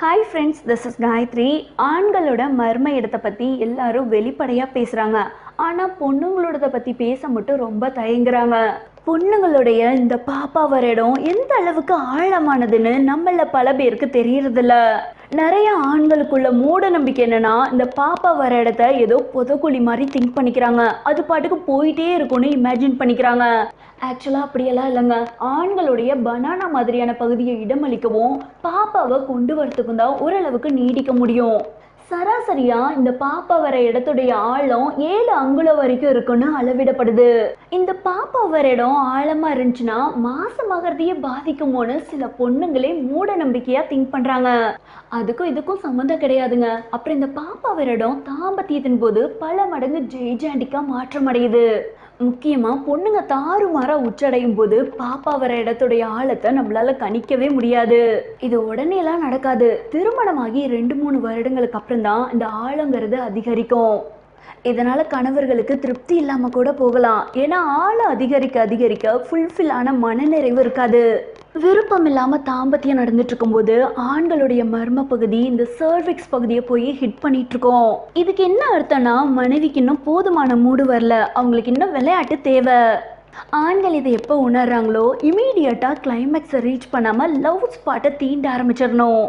Hi friends, this is Gayathri. ஆண்களோட மர்ம இடத்தை பற்றி எல்லாரும் வெளிப்படையாக பேசுகிறாங்க. ஆனால் பொண்ணுங்களோடதை பற்றி பேச மட்டும் ரொம்ப தயங்குறாங்க. பொண்ணுங்களுடைய இந்த பாப்பா வர இடம் எந்த அளவுக்கு ஆழமானதுன்னு நம்மள பல பேருக்கு தெரியறதில்ல. நிறைய ஆண்களுக்குள்ள மூட நம்பிக்கை என்னன்னா, இந்த பாப்பா வர இடத்த ஏதோ புதக்குழி மாதிரி திங்க் பண்ணிக்கிறாங்க. அது பாட்டுக்கு போயிட்டே இருக்கும்னு இமேஜின் பண்ணிக்கிறாங்க. ஆக்சுவலாக அப்படியெல்லாம் இல்லைங்க. ஆண்களுடைய பனானா மாதிரியான பகுதியை இடமளிக்கவும் பாப்பாவை கொண்டு வரத்துக்கும் தான் ஓரளவுக்கு நீடிக்க முடியும். சராசரியா இந்த பாப்பா வர இடத்துடைய ஆழம் 7 அங்குலம் வரைக்கும் இருக்குன்னு அளவிடப்படுது. இந்த பாப்பா வர இடம் ஆழமா இருந்துச்சுன்னா மாசமாகறதையே பாதிக்குமோன்னு சில பொண்ணுங்களே மூட நம்பிக்கையா திங்க் பண்றாங்க. அதுக்கும் இதுக்கும் சம்மந்தம் கிடையாதுங்க. அப்புறம் இந்த பாப்பா வர இடம் தாம்பத்தியத்தின் போது பல மடங்கு ஜெய்ஜாண்டிக்கா மாற்றம் அடையுது. முக்கியமா பொண்ணுங்க தாறுமாறா உச்சடையும் போது பாப்பா வர இடத்துடைய ஆழத்தை நம்மளால கணிக்கவே முடியாது. இது உடனே எல்லாம் நடக்காது. திருமணமாகி 2-3 வருடங்களுக்கு அப்புறம் தான் இந்த ஆழங்கிறது அதிகரிக்கும். இதனால கணவர்களுக்கு திருப்தி இல்லாம கூட போகலாம். ஏன்னா ஆழம் அதிகரிக்க அதிகரிக்க ஃபுல்ஃபில் ஆன மனநிறைவு இருக்காது. விருப்பம் இல்லாம தாம்பத்தியம் நடந்துட்டு இருக்கும்போது ஆண்களுடைய மர்ம பகுதி இந்த சர்விக்ஸ் பகுதியை போய் ஹிட் பண்ணிட்டு இருக்கோம். இதுக்கு என்ன அர்த்தம்னா, மனைவிக்கு இன்னும் போதுமான மூடு வரல, அவங்களுக்கு இன்னும் விளையாட்டு தேவை. ஆண்கள் இதை எப்போ உணர்றாங்களோ இமீடியட்டா கிளைமேக்ஸை ரீச் பண்ணாம லவ் ஸ்பாட்டை தீண்ட ஆரம்பிச்சிடணும்.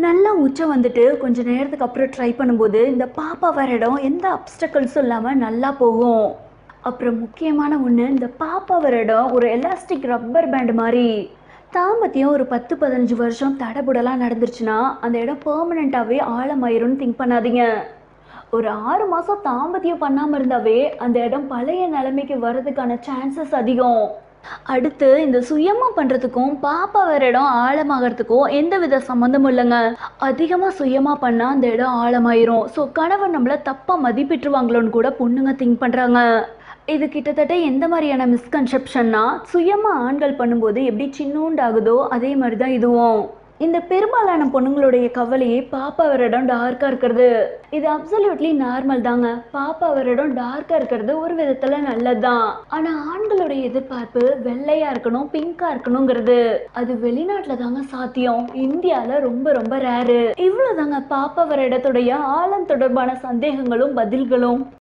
நல்லா உச்சம் வந்துட்டு கொஞ்ச நேரத்துக்கு அப்புறம் ட்ரை பண்ணும்போது இந்த பாப்பா வர இடம் எந்த அப்டக்கல்ஸும் இல்லாமல் நல்லா போகும். அப்புறம் முக்கியமான ஒன்று, இந்த பாப்பா வர இடம் ஒரு எலாஸ்டிக் ரப்பர் பேண்ட் மாதிரி. தாம்பத்தியம் ஒரு 10-15 வருஷம் தடபுடலாம் நடந்துருச்சுன்னா அந்த இடம் பெர்மனண்ட்டாகவே ஆழமாயிரும்னு திங்க் பண்ணாதீங்க. ஒரு 6 மாதம் தாம்பத்தியம் பண்ணாமல் இருந்தாவே அந்த இடம் பழைய நிலைமைக்கு வர்றதுக்கான சான்சஸ் அதிகம். அடுத்து இந்த சுயமா பண்றதுக்கும் பாப்பா வேற இடம் ஆழமாகறதுக்கும் எந்த வித சம்மந்தமும் இல்லைங்க. அதிகமா சுயமா பண்ணா அந்த இடம் ஆழமாயிரும். ஸோ கணவன் நம்மள தப்பா மதிப்பிட்டுருவாங்களோன்னு கூட பொண்ணுங்க திங்க் பண்றாங்க. இது கிட்டத்தட்ட எந்த மாதிரியான மிஸ்கன்செப்ஷன்னா, சுயமா ஆண்கள் பண்ணும்போது எப்படி சின்னூண்டாகுதோ அதே மாதிரி தான் இதுவும். இந்த பெரும்பாலான பொண்ணுங்களுடைய கவலையே பாப்பா வர இடம் டார்க்கா இருக்கிறது. இது அப்சல்யூட்லி நார்மல் தாங்க. பாப்பா வர இடம் டார்க்கா இருக்கிறது ஒரு விதத்துல நல்லதுதான். ஆனா ஆண்களுடைய எதிர்பார்ப்பு வெள்ளையா இருக்கணும், பிங்கா இருக்கணுங்கிறது. அது வெளிநாட்டுல தாங்க சாத்தியம். இந்தியால ரொம்ப ரொம்ப ரேரு. இவ்வளவுதாங்க பாப்பா வர இடத்துடைய ஆழம் தொடர்பான சந்தேகங்களும் பதில்களும்.